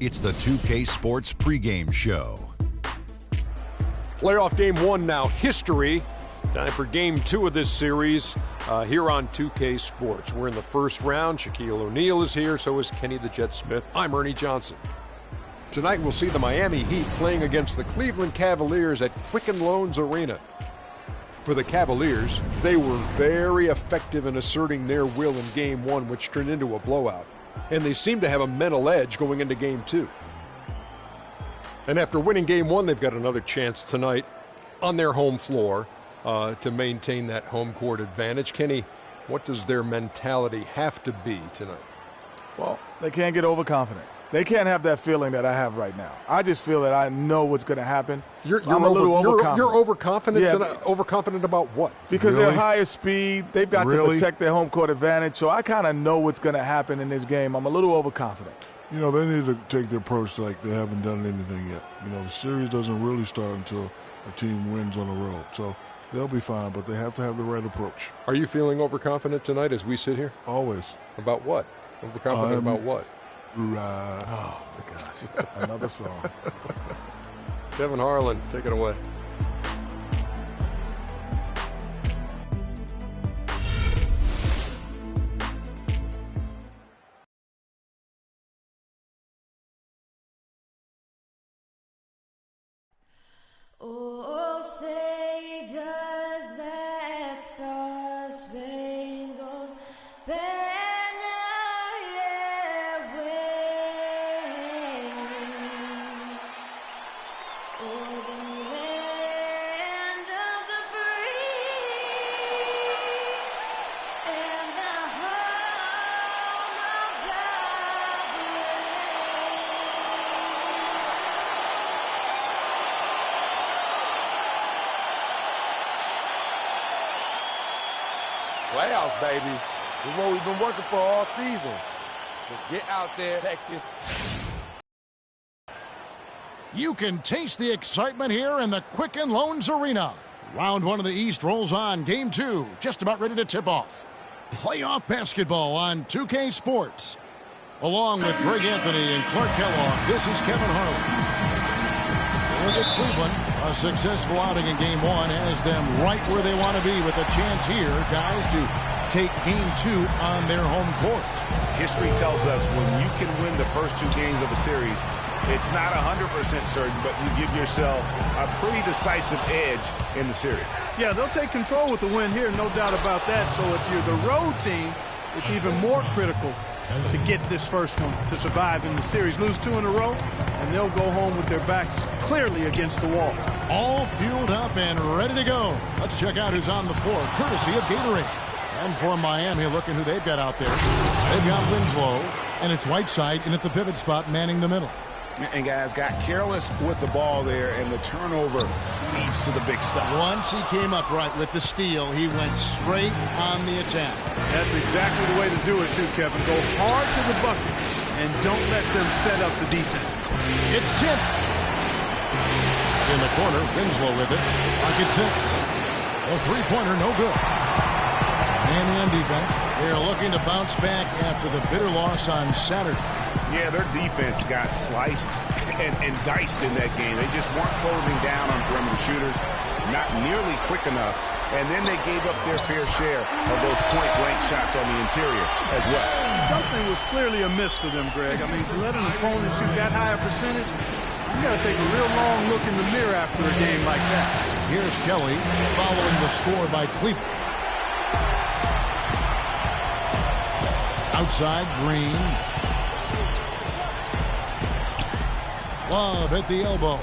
It's the 2K Sports pregame show. Playoff game 1 now, history. Time for game 2 of this series here on 2K Sports. We're in the first round. Shaquille O'Neal is here, so is Kenny the Jet Smith. I'm Ernie Johnson. Tonight we'll see the Miami Heat playing against the Cleveland Cavaliers at Quicken Loans Arena. For the Cavaliers, they were very effective in asserting their will in game 1, which turned into a blowout. And they seem to have a mental edge going into game 2. And after winning game 1, they've got another chance tonight on their home floor to maintain that home court advantage. Kenny, what does their mentality have to be tonight? Well, they can't get overconfident. They can't have that feeling that I have right now. I just feel that I know what's going to happen. I'm a little overconfident. You're overconfident? Yeah. Overconfident about what? Because they're higher speed. They've got to protect their home court advantage. So I kind of know what's going to happen in this game. I'm a little overconfident. You know, they need to take the approach like they haven't done anything yet. You know, the series doesn't really start until a team wins on the road. So they'll be fine, but they have to have the right approach. Are you feeling overconfident tonight as we sit here? Always. About what? Overconfident about what? Right. Oh, my gosh. Another song. Kevin Harlan, take it away. Oh, say does that star-spangled banner yet wave o'er the land of the free and the home of the Playoffs, baby. This is what we've been working for all season. Just get out there, take this. You can taste the excitement here in the Quicken Loans Arena. Round 1 of the East rolls on. Game 2, just about ready to tip off. Playoff basketball on 2K Sports. Along with Greg Anthony and Clark Kellogg, this is Kevin Harlan. Look at Cleveland. A successful outing in game 1 has them right where they want to be with a chance here, guys, to take game 2 on their home court. History tells us when you can win the first 2 games of a series, it's not 100% certain, but you give yourself a pretty decisive edge in the series. Yeah, they'll take control with the win here, no doubt about that. So if you're the road team, it's even more critical to get this first one to survive in the series. Lose 2 in a row, and they'll go home with their backs clearly against the wall. All fueled up and ready to go. Let's check out who's on the floor, courtesy of Gatorade. And for Miami, look at who they've got out there. They've got Winslow, and it's Whiteside in at the pivot spot, manning the middle. And guys got careless with the ball there, and the turnover leads to the big stuff. Once he came up right with the steal, he went straight on the attack. That's exactly the way to do it, too, Kevin. Go hard to the bucket, and don't let them set up the defense. It's tipped. In the corner, Winslow with it. Rockets 6. A three-pointer, no good. Miami on defense. They're looking to bounce back after the bitter loss on Saturday. Yeah, their defense got sliced and diced in that game. They just weren't closing down on perimeter shooters, not nearly quick enough. And then they gave up their fair share of those point-blank shots on the interior as well. Something was clearly amiss for them, Greg. I mean, to let an opponent shoot that high a percentage, you got to take a real long look in the mirror after a game like that. Here's Kelly following the score by Cleveland. Outside, Green. Love at the elbow.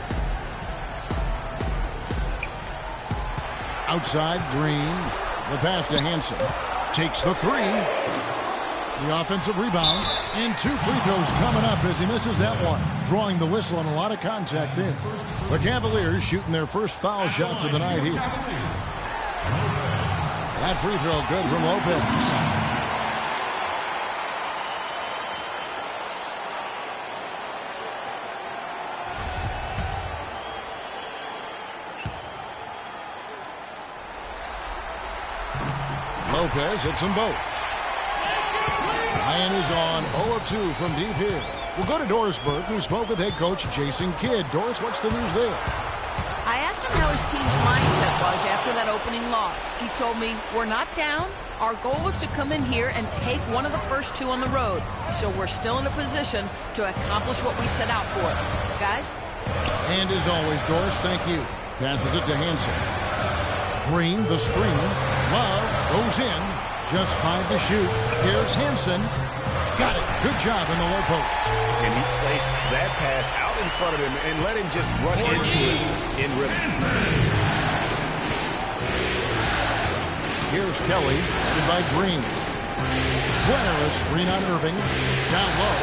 Outside, Green. The pass to Hansen. Takes the 3. The offensive rebound. And 2 free throws coming up as he misses that one. Drawing the whistle and a lot of contact there. The Cavaliers shooting their first foul shots of the night here. That free throw good from Lopez. Lopez hits them both. Miami's on 0 of 2 from deep here. We'll go to Dorisburg, who spoke with head coach Jason Kidd. Doris, what's the news there? I asked him how his team's mindset was after that opening loss. He told me, we're not down. Our goal was to come in here and take one of the first two on the road. So we're still in a position to accomplish what we set out for. Guys? And as always, Doris, thank you. Passes it to Hansen. Green, the screen. Love goes in. Just 5 to shoot. Here's Hansen. Got it. Good job in the low post. And he placed that pass out in front of him and let him just run into it in rhythm. Here's Kelly, headed by Green. Blair, a screen on Irving. Down low.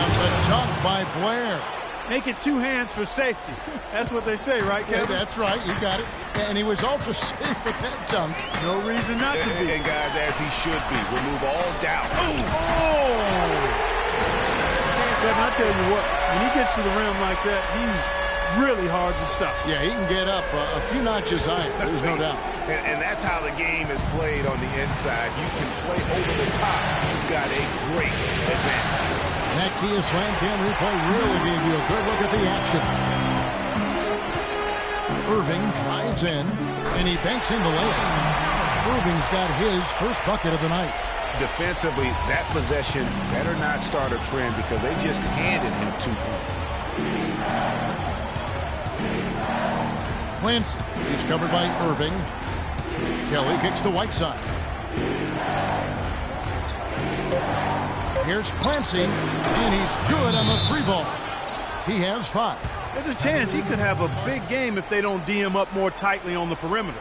And the dunk by Blair. Make it 2 hands for safety. That's what they say, right, Kevin? Yeah, that's right. You got it. And he was also safe with that dunk. No reason not to be. And guys, as he should be. Remove all doubt. Kevin, I tell you what, when he gets to the rim like that, he's really hard to stop. Yeah, he can get up a few notches higher. There's no doubt. And that's how the game is played on the inside. You can play over the top. You've got a great advantage. That Kia Slam Cam replay really gave you a good look at the action. Irving drives in, and he banks in the layup. Irving's got his first bucket of the night. Defensively, that possession better not start a trend because they just handed him 2 points. Clancy is covered by Irving. Kelly kicks to Whiteside. Here's Clancy, and he's good on the 3 ball. He has 5. There's a chance he could have a big game if they don't D him up more tightly on the perimeter.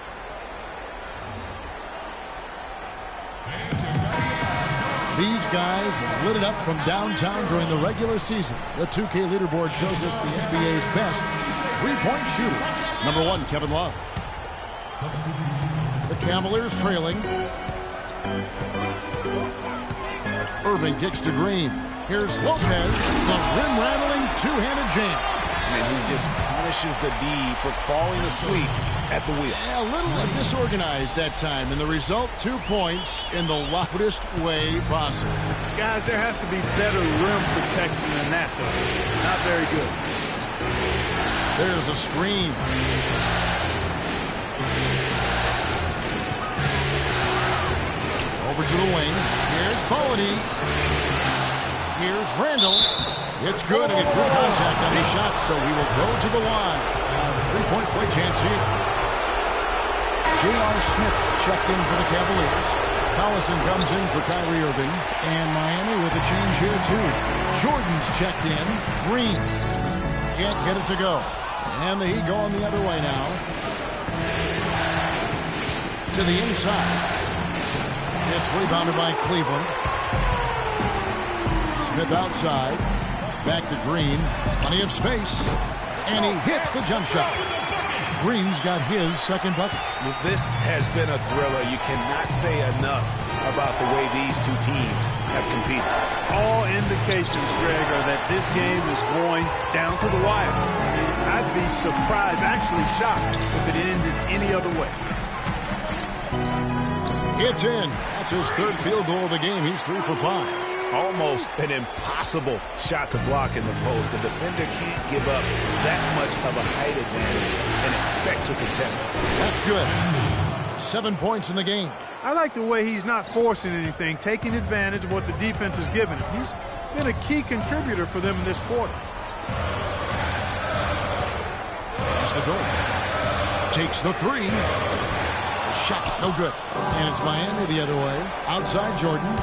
These guys lit it up from downtown during the regular season. The 2K leaderboard shows us the NBA's best 3-point shooters. Number 1, Kevin Love. The Cavaliers trailing. Irving kicks to Green. Here's Lopez, the rim-rattling 2-handed jam. And he just punishes the D for falling asleep at the wheel. Yeah, a little disorganized that time, and the result, 2 points in the loudest way possible. Guys, there has to be better rim protection than that, though. Not very good. There's a screen. Over to the wing. Here's Bolognese. Here's Randall. It's good, and he drew contact on the shot, so he will go to the line. A 3-point play chance here. J.R. Smith's checked in for the Cavaliers. Collison comes in for Kyrie Irving. And Miami with a change here, too. Jordan's checked in. Green can't get it to go. And the Heat going the other way now. To the inside. It's rebounded by Cleveland. Smith outside. Back to Green. Plenty of space. And he hits the jump shot. Green's got his second bucket. This has been a thriller. You cannot say enough about the way these two teams have competed. All indications, Greg, are that this game is going down to the wire. I mean, I'd be surprised, actually shocked, if it ended any other way. It's in. That's his 3rd field goal of the game. He's 3 for 5. Almost an impossible shot to block in the post. The defender can't give up that much of a height advantage and expect to contest it. That's good. 7 points in the game. I like the way he's not forcing anything, taking advantage of what the defense has given him. He's been a key contributor for them in this quarter. That's the goal. Takes the 3. Shot, no good. And it's Miami the other way. Outside Jordan.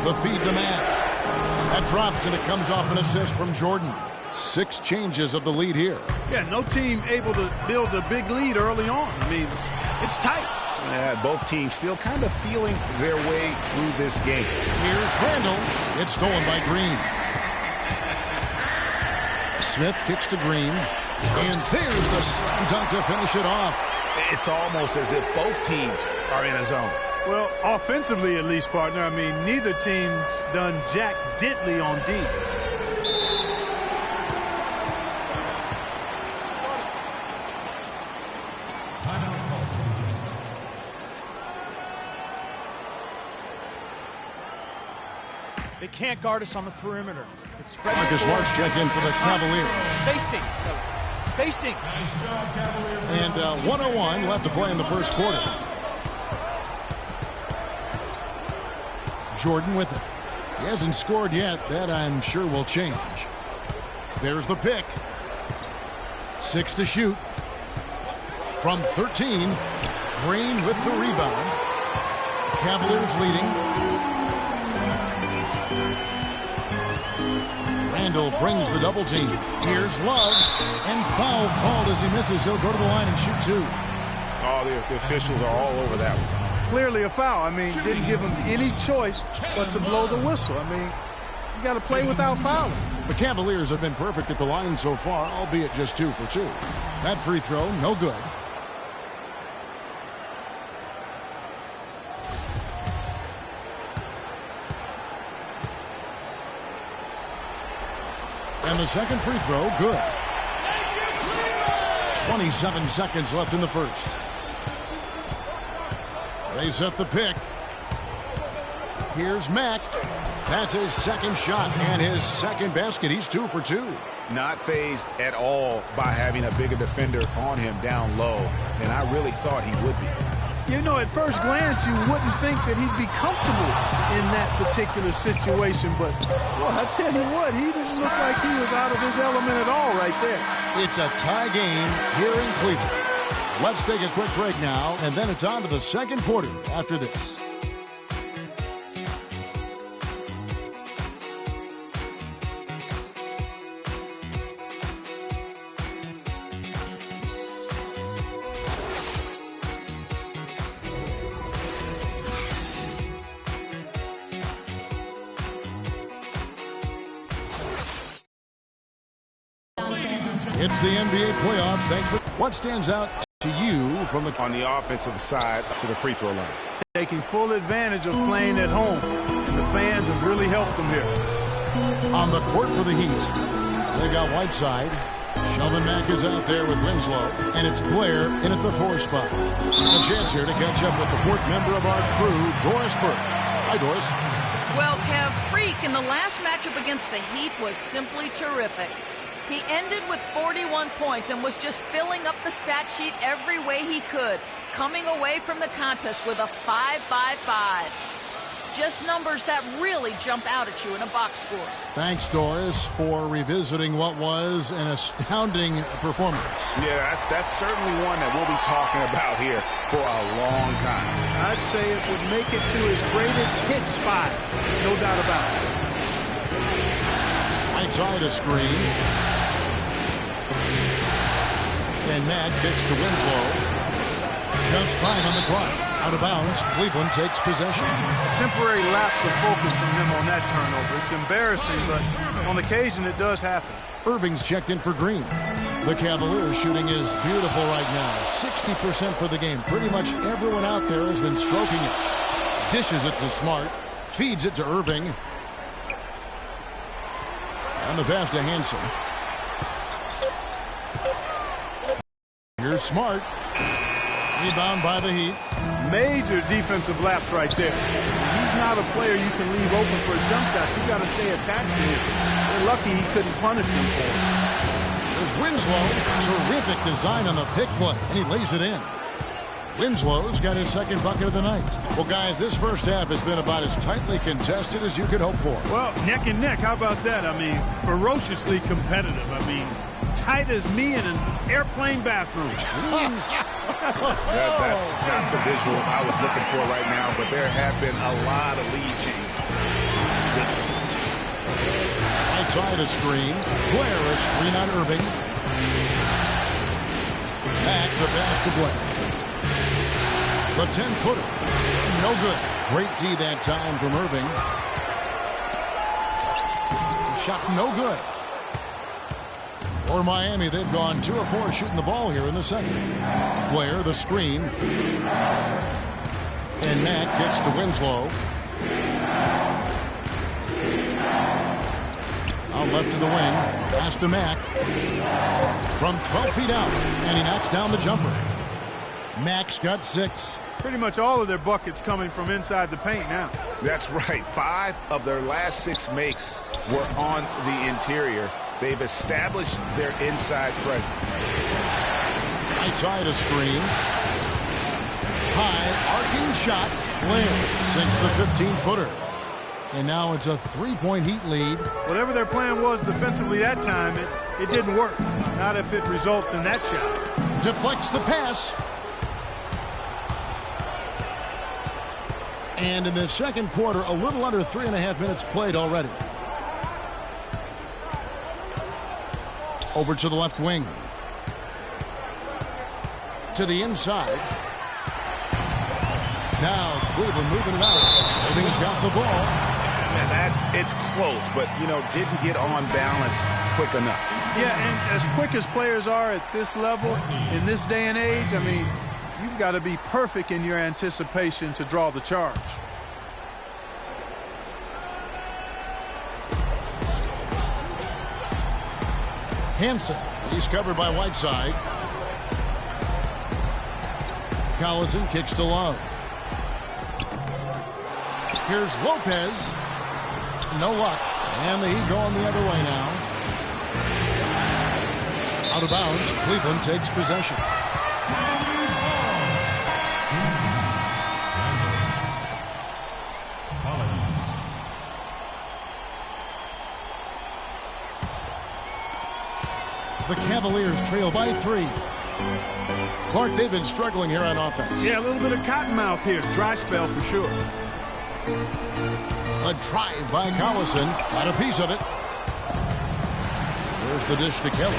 The feed to Matt. That drops, and it comes off an assist from Jordan. 6 changes of the lead here. Yeah, no team able to build a big lead early on. I mean, it's tight. Yeah, both teams still kind of feeling their way through this game. Here's Randall. It's stolen by Green. Smith kicks to Green. And there's the slam dunk to finish it off. It's almost as if both teams are in a zone. Well, offensively at least, partner. I mean, neither team's done jack diddly on D. can't guard us on the perimeter. It's spread. Marcus Smart's checked in for the Cavaliers. Spacing. Spacing. And 1:01 left to play in the first quarter. Jordan with it. He hasn't scored yet. That I'm sure will change. There's the pick. 6 to shoot. From 13. Green with the rebound. Cavaliers leading. Randall brings the double team. Here's Love. And foul called as he misses. He'll go to the line and shoot 2. Oh, the officials are all over that one. Clearly a foul. I mean, didn't give him any choice but to blow the whistle. I mean, you got to play without fouling. The Cavaliers have been perfect at the line so far, albeit just 2 for 2. That free throw, no good. And the second free throw, good. 27 seconds left in the first. They set the pick. Here's Mack. That's his second shot and his second basket. He's 2 for 2. Not fazed at all by having a bigger defender on him down low, and I really thought he would be. You know, at first glance, you wouldn't think that he'd be comfortable in that particular situation. But, well, I tell you what, he didn't look like he was out of his element at all right there. It's a tie game here in Cleveland. Let's take a quick break now, and then it's on to the second quarter after this. It's the NBA playoffs. Thanks for what stands out to you from the on the offensive side to the free throw line. Taking full advantage of playing at home, and the fans have really helped them here. On the court for the Heat, they got Whiteside. Shelvin Mack is out there with Winslow, and it's Blair in at the 4 spot. A chance here to catch up with the 4th member of our crew, Doris Burke. Hi, Doris. Well, Kev, Freak in the last matchup against the Heat was simply terrific. He ended with 41 points and was just filling up the stat sheet every way he could, coming away from the contest with a 5-by-5. Just numbers that really jump out at you in a box score. Thanks, Doris, for revisiting what was an astounding performance. Yeah, that's certainly one that we'll be talking about here for a long time. I'd say it would make it to his greatest hit spot, no doubt about it. Outside a screen. And Matt kicks to Winslow. Just 5 on the clock. Out of bounds. Cleveland takes possession. A temporary lapse of focus from him on that turnover. It's embarrassing, but on occasion it does happen. Irving's checked in for Green. The Cavaliers shooting is beautiful right now. 60% for the game. Pretty much everyone out there has been stroking it. Dishes it to Smart. Feeds it to Irving. And the pass to Hansen. Here's Smart. Rebound by the Heat. Major defensive lapse right there. He's not a player you can leave open for a jump shot. You got to stay attached to him. They're lucky he couldn't punish them for it. There's Winslow. Terrific design on the pick play, and he lays it in. Winslow's got his second bucket of the night. Well, guys, this first half has been about as tightly contested as you could hope for. Well, neck and neck. How about that? I mean, ferociously competitive. I mean, tight as me in an airplane bathroom. That's not the visual I was looking for right now, but there have been a lot of lead changes. Outside a screen. Blair a screen on Irving. Back the pass to Blair. The 10-footer. No good. Great D that time from Irving. Shot no good. For Miami, they've gone 2 of 4 shooting the ball here in the second. Blair, the screen. And Matt gets to Winslow. Out left of the wing. Pass to Mack. From 12 feet out. And he knocks down the jumper. Mack's got 6. Pretty much all of their buckets coming from inside the paint now. That's right. 5 of their last 6 makes were on the interior. They've established their inside presence. Right side of screen. High arcing shot. Blair sinks the 15-footer. And now it's a 3-point Heat lead. Whatever their plan was defensively that time, it didn't work. Not if it results in that shot. Deflects the pass. And in the second quarter, a little under 3.5 minutes played already. Over to the left wing. To the inside. Now Cleveland moving it out. Irving's got the ball. And it's close, but, didn't get on balance quick enough. Yeah, and as quick as players are at this level, in this day and age, I mean, you've got to be perfect in your anticipation to draw the charge. Hansen, he's covered by Whiteside. Collison kicks to Love. Here's Lopez. No luck. And the Heat going the other way now. Out of bounds, Cleveland takes possession. The Cavaliers trail by 3. Clark, they've been struggling here on offense. Yeah, a little bit of cottonmouth here. Dry spell for sure. A drive by Collison. Got a piece of it. There's the dish to Kelly.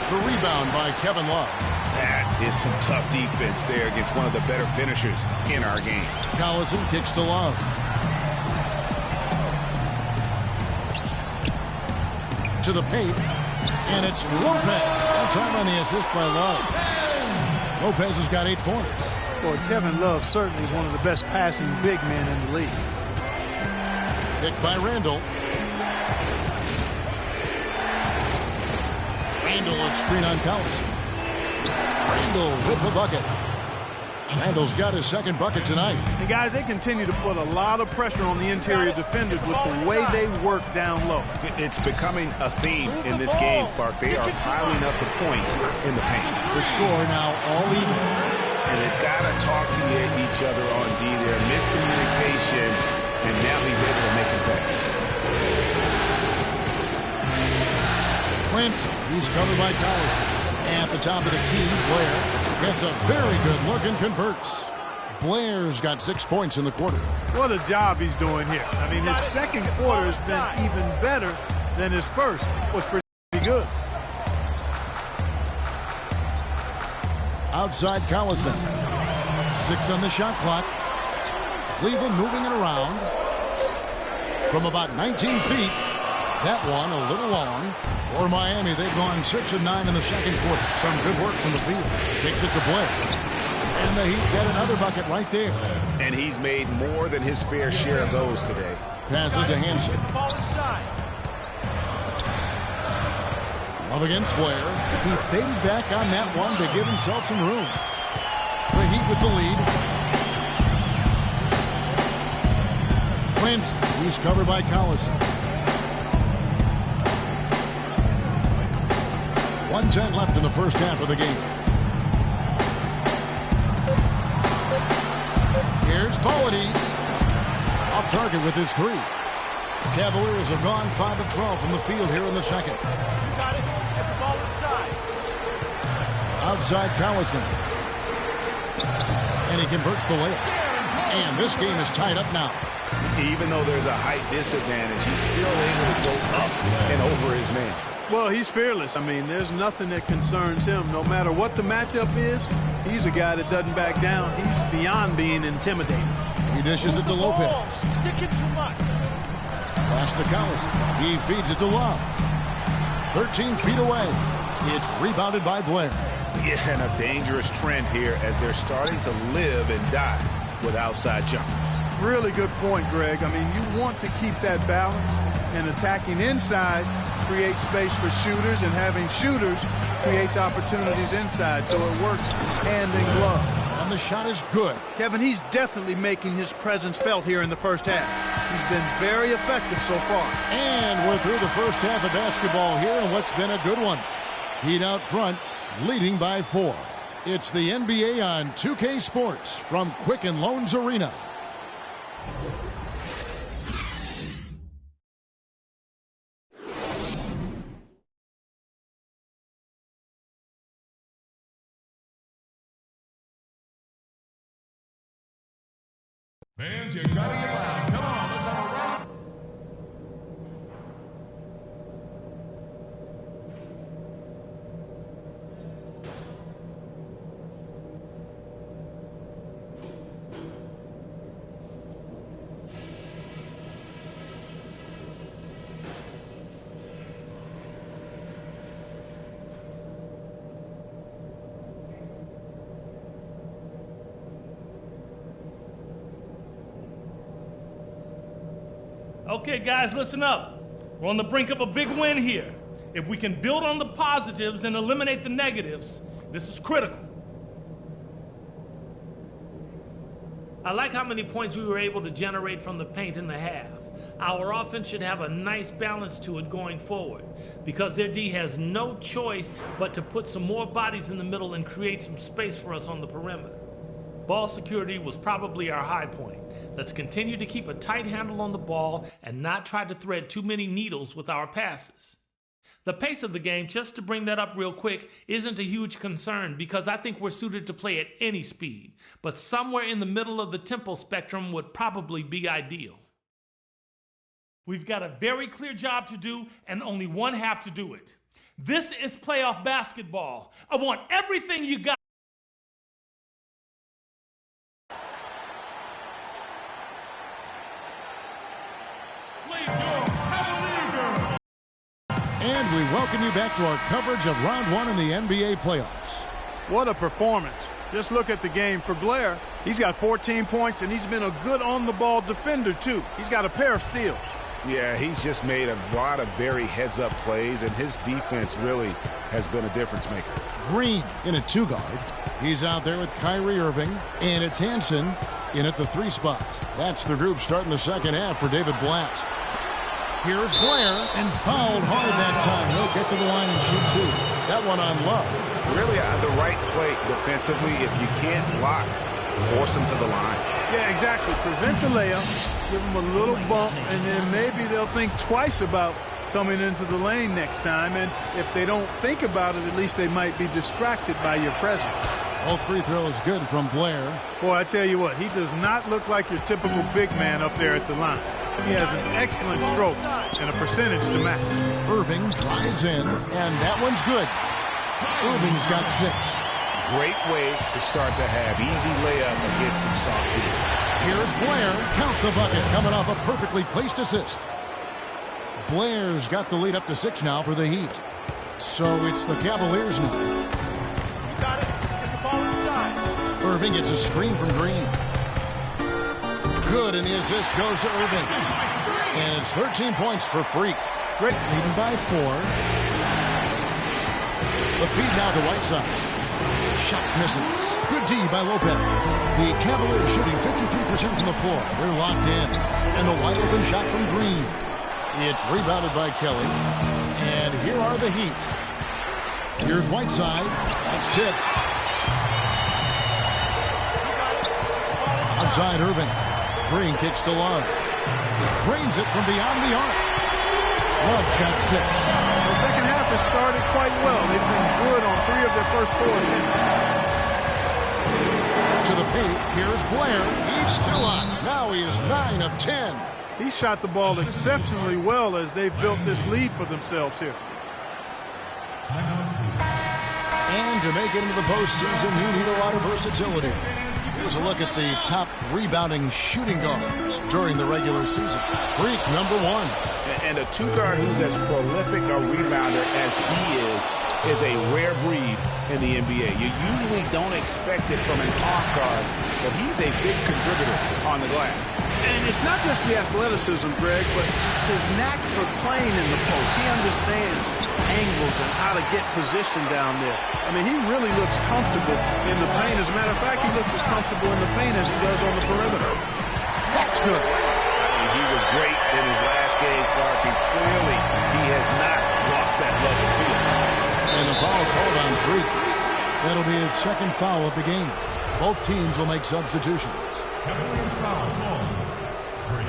The rebound by Kevin Love. That is some tough defense there against one of the better finishers in our game. Collison kicks to Love. To the paint. And it's Lopez. That time on the assist by Love. Lopez has got 8 points. Boy, Kevin Love certainly is one of the best passing big men in the league. Picked by Randall. Randall a screen on Collison. Randall with the bucket. Randall's got his second bucket tonight. And guys, they continue to put a lot of pressure on the interior defenders with the way they work down low. It's becoming a theme in this game, Clark. They are piling up the points in the paint. The score now all even. And they've got to talk to each other on D there. Miscommunication, and now he's able to make it back. Clancy, he's covered by Collison. At the top of the key, Blair gets a very good look and converts. Blair's got 6 points in the quarter. What a job he's doing here. I mean, his second quarter has been even better than his first. It was pretty good. Outside Collison. 6 on the shot clock. Cleveland moving it around. From about 19 feet. That one a little long. For Miami, they've gone 6 of 9 in the second quarter. Some good work from the field. Kicks it to Blair. And the Heat get another bucket right there. And he's made more than his fair share of those today. Passes to Hansen. Love against Blair. He faded back on that one to give himself some room. The Heat with the lead. Clancy, he's covered by Collison. 1:10 left in the first half of the game. Here's Polides. Off target with his 3. Cavaliers have gone 5 of 12 from the field here in the second. Got it. Get the ball inside. Outside Collison. And he converts the layup. And this game is tied up now. Even though there's a height disadvantage, he's still able to go up and over his man. Well, he's fearless. I mean, there's nothing that concerns him. No matter what the matchup is, he's a guy that doesn't back down. He's beyond being intimidating. He dishes it to Lopez. Stick it too much. Pass to Collison. He feeds it to Love. 13 feet away. It's rebounded by Blair. Yeah, and a dangerous trend here as they're starting to live and die with outside jumpers. Really good point, Greg. I mean, you want to keep that balance, and attacking inside creates space for shooters, and having shooters creates opportunities inside, so it works hand in glove. And And the shot is good. Kevin, he's definitely making his presence felt here in the first half. He's been very effective so far. And we're through the first half of basketball here, and what's been a good one. Heat out front, leading by 4. It's the NBA on 2K Sports from Quicken Loans Arena. Fans, you gotta get loud. Come on, let's have a round. Okay, guys, listen up. We're on the brink of a big win here. If we can build on the positives and eliminate the negatives, this is critical. I like how many points we were able to generate from the paint in the half. Our offense should have a nice balance to it going forward because their D has no choice but to put some more bodies in the middle and create some space for us on the perimeter. Ball security was probably our high point. Let's continue to keep a tight handle on the ball and not try to thread too many needles with our passes. The pace of the game, just to bring that up real quick, isn't a huge concern because I think we're suited to play at any speed, but somewhere in the middle of the tempo spectrum would probably be ideal. We've got a very clear job to do and only one half to do it. This is playoff basketball. I want everything you got. And we welcome you back to our coverage of round 1 in the NBA playoffs. What a performance. Just look at the game for Blair. He's got 14 points, and he's been a good on-the-ball defender, too. He's got a pair of steals. Yeah, he's just made a lot of very heads-up plays, and his defense really has been a difference maker. Green in a 2-guard. He's out there with Kyrie Irving, and it's Hansen in at the 3 spot. That's the group starting the second half for David Blatt. Here's Blair, and fouled hard that time. He'll get to the line and shoot 2. That one on Love. Really the right play defensively. If you can't block, force him to the line. Yeah, exactly. Prevent the layup, give them a little bump, and then maybe they'll think twice about coming into the lane next time. And if they don't think about it, at least they might be distracted by your presence. Both free throws good from Blair. Boy, I tell you what, he does not look like your typical big man up there at the line. He has an excellent stroke and a percentage to match. Irving drives in, and that one's good. Irving's got 6. Great way to start the half. Easy layup against some soft D. Here's Blair. Count the bucket, coming off a perfectly placed assist. Blair's got the lead up to 6 now for the Heat. So it's the Cavaliers now. You got it. Get the ball inside. Irving gets a screen from Green. Good, and the assist goes to Irving. And it's 13 points for Freak. Great, leading by 4. The feed now to Whiteside. Shot misses. Good D by Lopez. The Cavaliers shooting 53% from the floor. They're locked in. And the wide open shot from Green. It's rebounded by Kelly. And here are the Heat. Here's Whiteside. That's tipped. Outside Irving. Green kicks to Love. Drains it from beyond the arc. Love's got 6. The second half has started quite well. They've been good on 3 of their first 4 attempts. To the paint, here's Blair. He's still on. Now he is 9 of 10. He shot the ball exceptionally well as they've built this lead for themselves here. And to make it into the postseason, you need a lot of versatility. Here's a look at the top rebounding shooting guards during the regular season. Freak, number 1. And a 2-guard who's as prolific a rebounder as he is a rare breed in the NBA. You usually don't expect it from an off guard, but he's a big contributor on the glass. And it's not just the athleticism, Greg, but it's his knack for playing in the post. He understands angles and how to get position down there. I mean, he really looks comfortable in the paint. As a matter of fact, he looks as comfortable in the paint as he does on the perimeter. That's good. He was great in his last game, Clark, and clearly he has not lost that love of field. And the foul called on Freak. That'll be his second foul of the game. Both teams will make substitutions. Cavalier's foul called. Freak.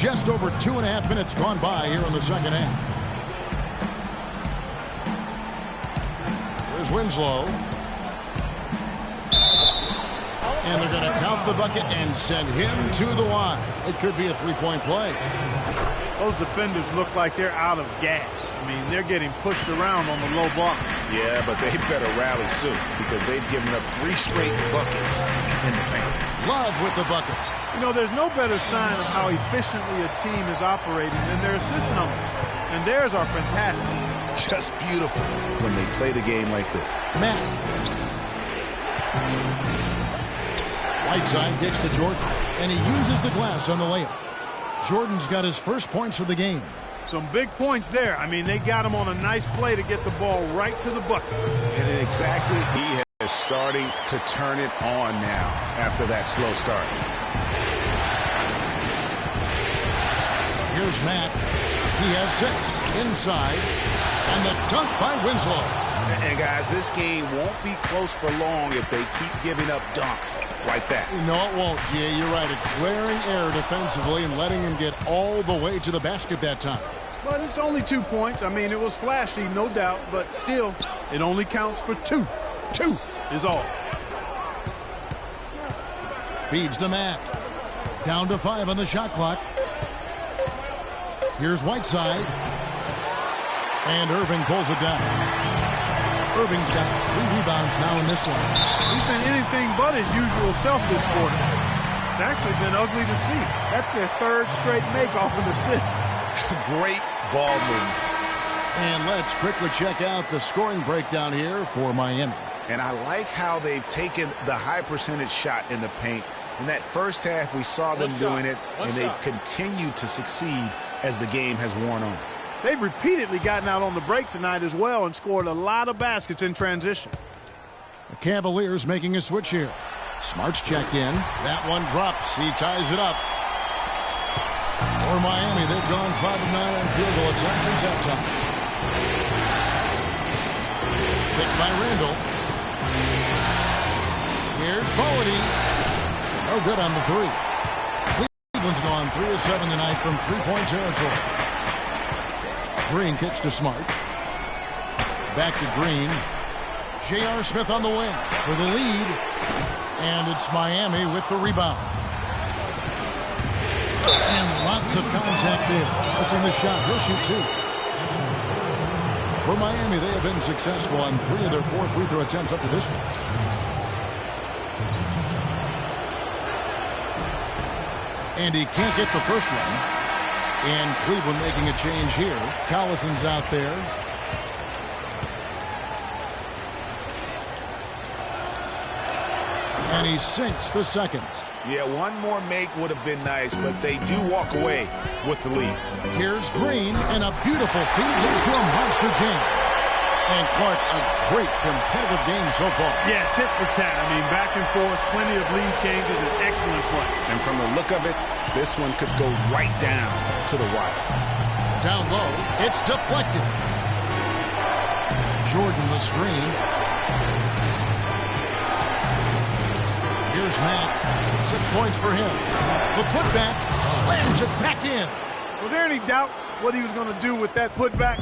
Just over 2.5 minutes gone by here in the second half. Here's Winslow. And they're going to count the bucket and send him to the line. It could be a three-point play. Those defenders look like they're out of gas. I mean, they're getting pushed around on the low block. Yeah, but they better rally soon because they've given up 3 straight buckets in the paint. Love with the buckets. You know, there's no better sign of how efficiently a team is operating than their assist numbers. And theirs are fantastic. Just beautiful when they play the game like this. Matt. Whiteside gets to Jordan, and he uses the glass on the layup. Jordan's got his first points of the game. Some big points there. I mean, they got him on a nice play to get the ball right to the bucket. And exactly, he is starting to turn it on now after that slow start. Here's Matt. He has 6 inside, and the dunk by Winslow. And guys, this game won't be close for long if they keep giving up dunks like that. No, it won't, G.A. You're right. A glaring error defensively and letting him get all the way to the basket that time. But it's only 2 points. I mean, it was flashy, no doubt, but still, it only counts for 2. 2 is all. Feeds to Matt. Down to 5 on the shot clock. Here's Whiteside. And Irving pulls it down. Irving's got 3 rebounds now in this one. He's been anything but his usual self this quarter. It's actually been ugly to see. That's their 3rd straight make off an assist. Great ball movement. And let's quickly check out the scoring breakdown here for Miami. And I like how they've taken the high percentage shot in the paint. In that first half, we saw them doing it, and they've continued to succeed as the game has worn on. They've repeatedly gotten out on the break tonight as well and scored a lot of baskets in transition. The Cavaliers making a switch here. Smart's checked in. That one drops. He ties it up. For Miami, they've gone 5 of 9 on field goal attempts since halftime. Picked by Randall. Here's Boadies. No good on the 3. Cleveland's gone 3 of 7 tonight from 3-point territory. Green kicks to Smart. Back to Green. J.R. Smith on the wing for the lead. And it's Miami with the rebound. And lots of contact there. Missing the shot. He'll shoot 2. For Miami, they have been successful on 3 of their 4 free throw attempts up to this point. And he can't get the first one. And Cleveland making a change here. Collison's out there. And he sinks the second. Yeah, one more make would have been nice, but they do walk away with the lead. Here's Green, and a beautiful feed leads to a monster jam. And Clark, a great competitive game so far. Yeah, tit for tat. I mean, back and forth, plenty of lead changes, and excellent play. And from the look of it, this one could go right down to the wire. Down low, it's deflected. Jordan the screen. Here's Matt. 6 points for him. The putback slams it back in. Was there any doubt what he was going to do with that putback?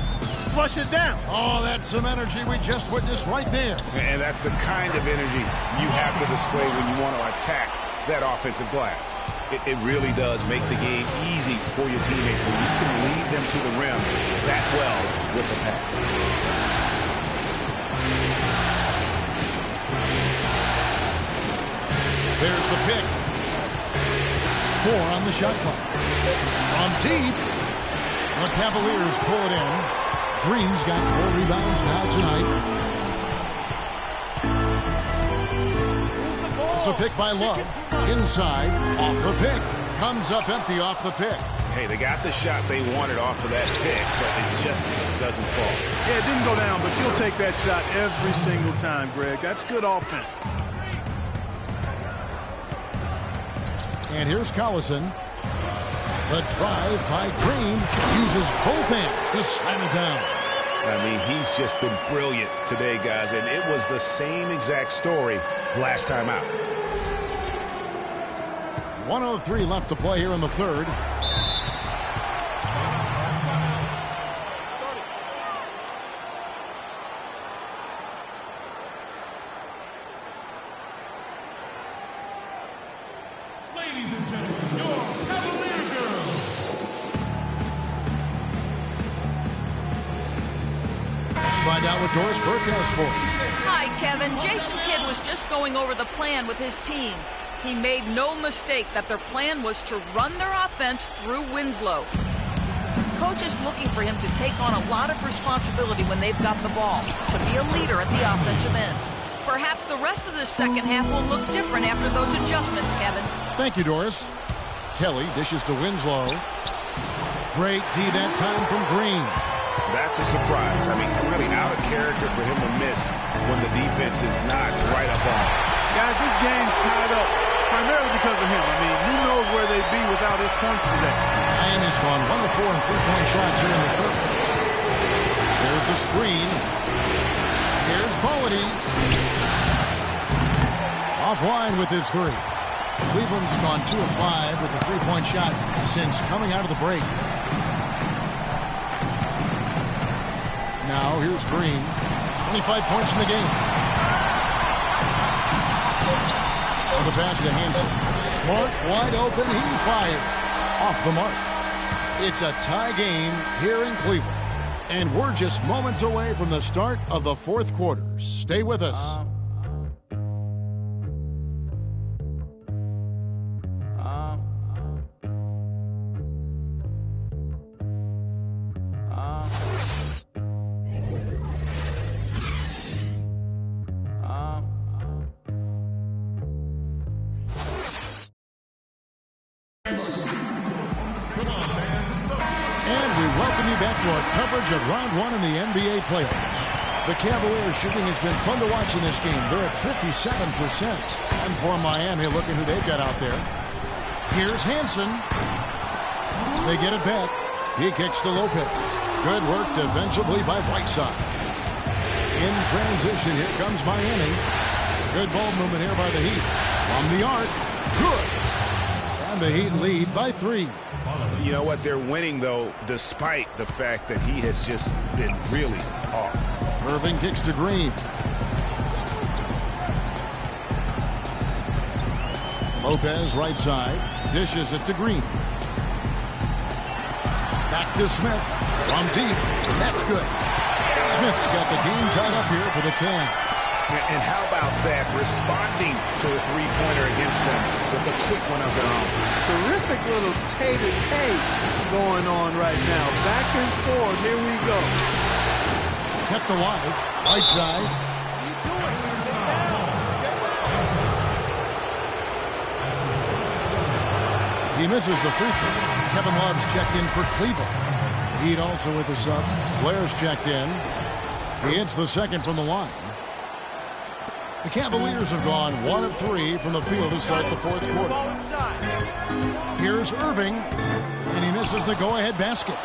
Flush it down. Oh, that's some energy we just witnessed right there. And that's the kind of energy you have to display when you want to attack that offensive glass. It really does make the game easy for your teammates when you can lead them to the rim that well with the pass. There's the pick. 4 on the shot clock. From deep, the Cavaliers pull it in. Green's got 4 rebounds now tonight. It's a pick by Love. Inside, off the pick. Comes up empty off the pick. Hey, they got the shot they wanted off of that pick, but it just doesn't fall. Yeah, it didn't go down, but you'll take that shot every single time, Greg. That's good offense. And here's Collison. The drive by Green uses both hands to slam it down. I mean, he's just been brilliant today, guys, and it was the same exact story last time out. 1:03 left to play here in the third. Ladies and gentlemen, your Cavalier girls. Find out what Doris Burke has for us. Hi, Kevin. Jason Kidd was just going over the plan with his team. He made no mistake that their plan was to run their offense through Winslow. Coach is looking for him to take on a lot of responsibility when they've got the ball, to be a leader at the offensive end. Perhaps the rest of the second half will look different after those adjustments, Kevin. Thank you, Doris. Kelly dishes to Winslow. Great D that time from Green. That's a surprise. I mean, really out of character for him to miss when the defense is not right up on him. Guys, this game's tied up primarily because of him. I mean, who knows where they'd be without his points today. Miami's gone 1 of 4 in three-point shots here in the third. There's the screen. Here's Polides. Offline with his three. Cleveland's gone 2 of 5 with the three-point shot since coming out of the break. Now here's Green. 25 points in the game. The pass to Hansen. Smart, wide open. He fires. Off the mark. It's a tie game here in Cleveland. And we're just moments away from the start of the fourth quarter. Stay with us. Of round one in the NBA playoffs. The Cavaliers shooting has been fun to watch in this game. They're at 57%. And for Miami, look at who they've got out there. Here's Hansen. They get it back. He kicks to Lopez. Good work defensively by Whiteside. In transition, here comes Miami. Good ball movement here by the Heat. From the arc. Good. And the Heat lead by 3. You know what? They're winning, though, despite the fact that he has just been really off. Irving kicks to Green. Lopez, right side. Dishes it to Green. Back to Smith. From deep. That's good. Smith's got the game tied up here for the Cavs. And how about that, responding to a three-pointer against them with a quick one of their own. Terrific little tay-to-tay going on right now. Back and forth. Here we go. Kept alive. Right side. He misses the free throw. Kevin Love's checked in for Cleveland. Heat also with the subs. Blair's checked in. He hits the second from the line. The Cavaliers have gone 1 of 3 from the field to start the fourth quarter. Here's Irving, and he misses the go-ahead basket.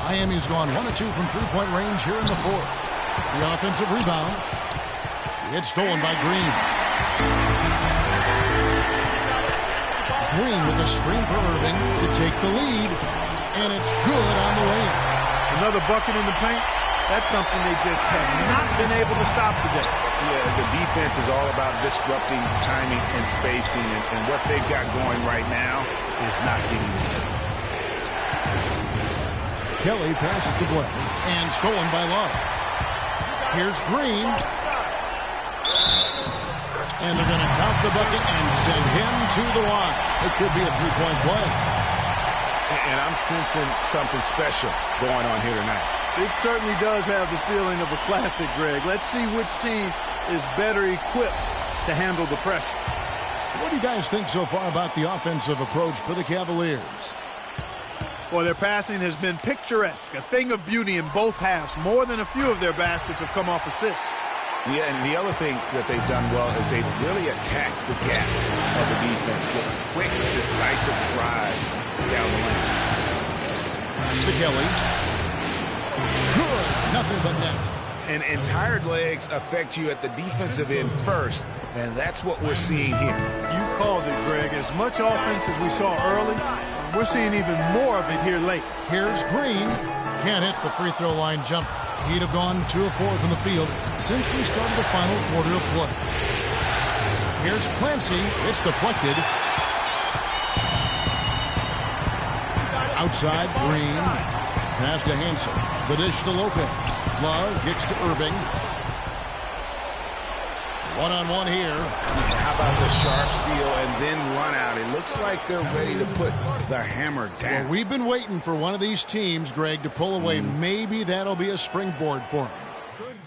Miami's gone 1 of 2 from three-point range here in the fourth. The offensive rebound. It's stolen by Green. Green with a screen for Irving to take the lead, and it's good on the way in. Another bucket in the paint. That's something they just have not been able to stop today. Yeah, the defense is all about disrupting timing and spacing, and what they've got going right now is not getting it done. Kelly passes to Blair, and stolen by Love. Here's Green. And they're going to count the bucket and send him to the line. It could be a three-point play. And I'm sensing something special going on here tonight. It certainly does have the feeling of a classic, Greg. Let's see which team is better equipped to handle the pressure. What do you guys think so far about the offensive approach for the Cavaliers? Well, their passing has been picturesque, a thing of beauty in both halves. More than a few of their baskets have come off assists. Yeah, and the other thing that they've done well is they've really attacked the gaps of the defense with quick, decisive drives down the lane. Pass to Kelly. Good. Nothing but net. And tired legs affect you at the defensive end first, and that's what we're seeing here. You called it, Greg. As much offense as we saw early, we're seeing even more of it here late. Here's Green. Can't hit the free throw line jump. He'd have gone 2 of 4 from the field since we started the final quarter of play. Here's Clancy. It's deflected. Outside, Green. Pass to Hansen. The dish to Lopez. Love kicks to Irving. One-on-one here. How about the sharp steal and then run out? It looks like they're ready to put the hammer down. Well, we've been waiting for one of these teams, Greg, to pull away. Maybe that'll be a springboard for them.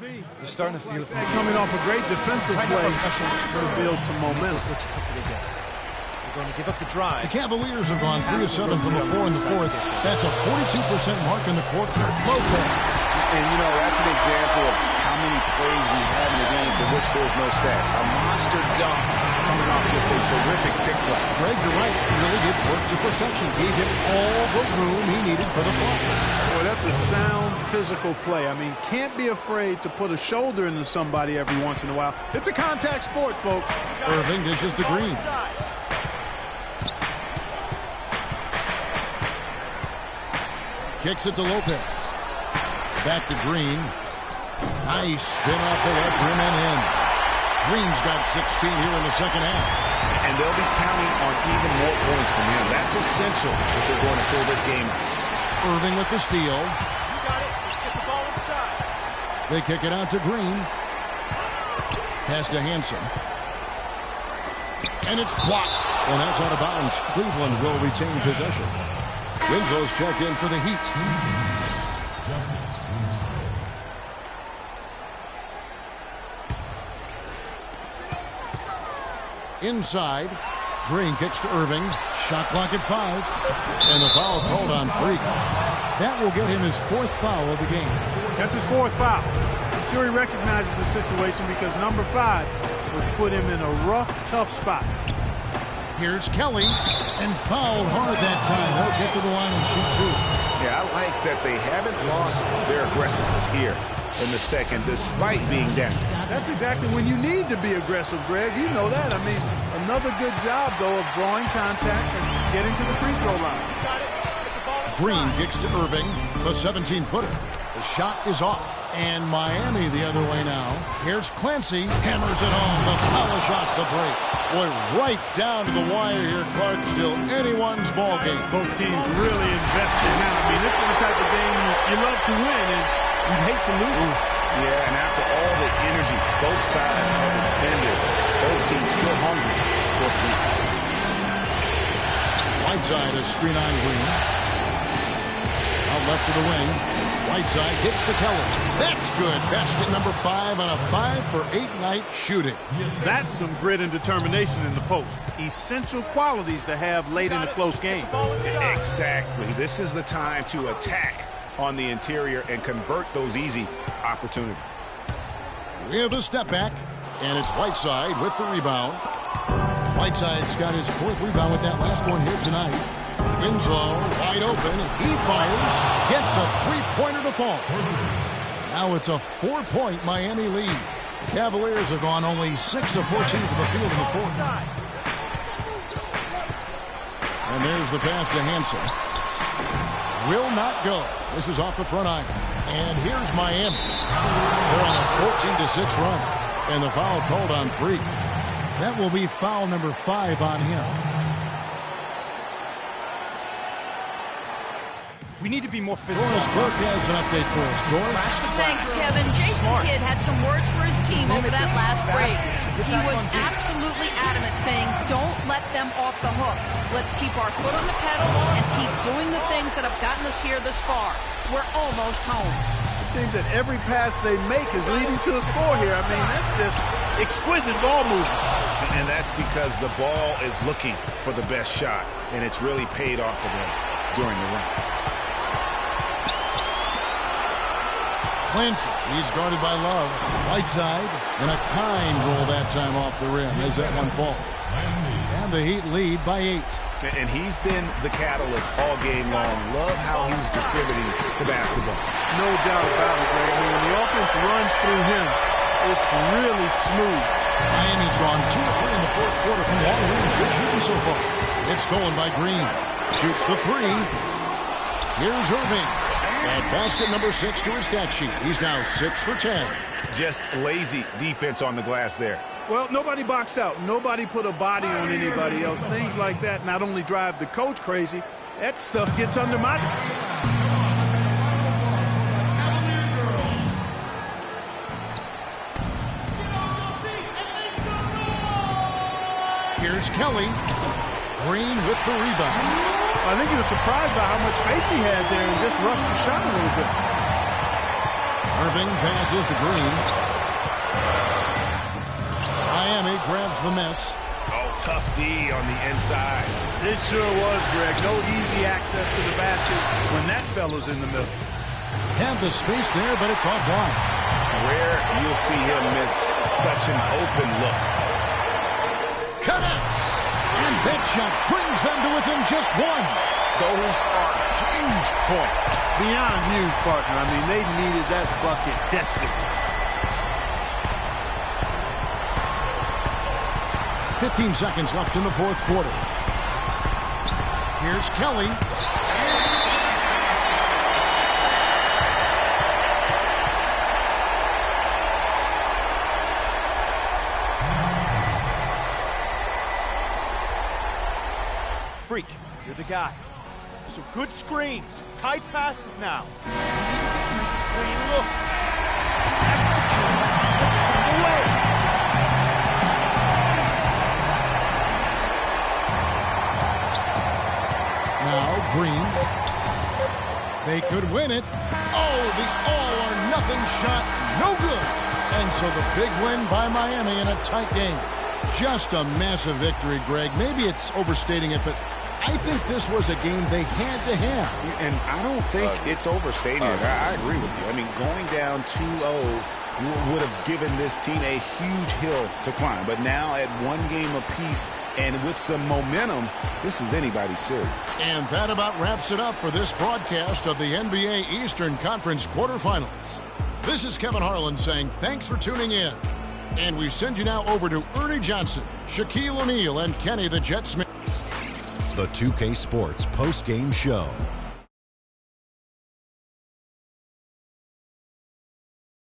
You're starting to feel it. Coming off a great defensive play to build some momentum. Looks tougher to get. They're going to give up the drive. The Cavaliers have gone 3 of 7 from the 4 in the fourth. That's a 42% mark in the quarter. Lopez. And, you know, that's an example of how many plays we have in the game for which there's no stat. A monster dunk coming off just a terrific pick play. Greg, you're right. He really did work to perfection. Gave him all the room he needed for the floor. Boy, that's a sound physical play. I mean, can't be afraid to put a shoulder into somebody every once in a while. It's a contact sport, folks. Irving dishes to Green. Kicks it to Lopez. Back to Green. Nice spin off the left rim and in. Green's got 16 here in the second half. And they'll be counting on even more points from him. That's essential if they're going to pull this game out. Irving with the steal. You got it. Let's get the ball inside. They kick it out to Green. Pass to Hansen. And it's blocked. And that's out of bounds. Cleveland will retain possession. Winslow's check in for the Heat. Inside. Green kicks to Irving. Shot clock at 5. And the foul called on Freak. That will get him his 4th foul of the game. That's his 4th foul. I'm sure he recognizes the situation because number 5 would put him in a rough, tough spot. Here's Kelly, and fouled hard that time. He'll get to the line and shoot 2. Yeah, I like that they haven't lost their aggressiveness here in the second, despite being down. That's exactly when you need to be aggressive, Greg. You know that. I mean, another good job, though, of drawing contact and getting to the free throw line. Green kicks to Irving, the 17-footer. The shot is off, and Miami the other way now. Here's Clancy, hammers it home, the polish off the break. Boy, right down to the wire here, Clark. Still anyone's ball game. Both teams really invested in that. I mean, this is the type of game you love to win, and you'd hate to lose it. Yeah, and after all the energy both sides have expended, both teams still hungry for the lead. Whiteside is screen on Green. Out left to the wing. Whiteside hits to Kelly. That's good. Basket number 5 on a 5-for-8 night shooting. That's some grit and determination in the post. Essential qualities to have late in a close game. Exactly. This is the time to attack on the interior and convert those easy opportunities. We have a step back, and it's Whiteside with the rebound. Whiteside's got his 4th rebound with that last one here tonight. Winslow wide open. He fires. Gets the 3-pointer to fall. Now it's a 4-point Miami lead. The Cavaliers have gone only 6 of 14 from the field in the 4th. And there's the pass to Hansen. Will not go. This is off the front iron. And here's Miami. They're on a 14-6 run. And the foul called on Freak. That will be foul number 5 on him. We need to be more physical. Doris Burke has an update for us. Doris? Thanks, Kevin. Jason Kidd had some words for his team over that last break. He was absolutely adamant, saying, don't let them off the hook. Let's keep our foot on the pedal and keep doing the things that have gotten us here this far. We're almost home. It seems that every pass they make is leading to a score here. I mean, that's just exquisite ball movement. And that's because the ball is looking for the best shot, and it's really paid off for them. during the run. Clancy, he's guarded by Love. Right side, and a kind roll that time off the rim as that one falls. And the Heat lead by 8. And he's been the catalyst all game long. Love how he's distributing the basketball. No doubt about it, Greg. I mean, when the offense runs through him, it's really smooth. Miami's gone 2 of 3 in the fourth quarter from long range. Good shooting so far. It's stolen by Green. Shoots the 3. Here's Irving. At basket number 6 to his stat sheet. He's now 6 for 10. Just lazy defense on the glass there. Well, nobody boxed out. Nobody put a body on anybody else. Things like that not only drive the coach crazy, that stuff gets under my... Here's Kelly. Green with the rebound. I think he was surprised by how much space he had there and just rushed the shot a little bit. Irving passes to Green. Miami grabs the miss. Oh, tough D on the inside. It sure was, Greg. No easy access to the basket when that fella's in the middle. Had the space there, but it's offline. Rare you'll see him miss such an open look. Connects. And that shot brings them to within just 1. Those are huge points. Beyond huge, partner. I mean, they needed that bucket desperately. 15 seconds left in the fourth quarter. Here's Kelly. Freak, you're the guy. So good screens, tight passes now. Green, look. Execute. Let's put it away. Now Green. They could win it. Oh, the all-or-nothing shot. No good. And so the big win by Miami in a tight game. Just a massive victory, Greg. Maybe it's overstating it, but I think this was a game they had to have. And I don't think it's overstating it. I agree with you. I mean, going down 2-0 would have given this team a huge hill to climb. But now at 1 game apiece and with some momentum, this is anybody's series. And that about wraps it up for this broadcast of the NBA Eastern Conference quarterfinals. This is Kevin Harlan saying thanks for tuning in. And we send you now over to Ernie Johnson, Shaquille O'Neal, and Kenny the Jet Smith. The 2K Sports post-game show.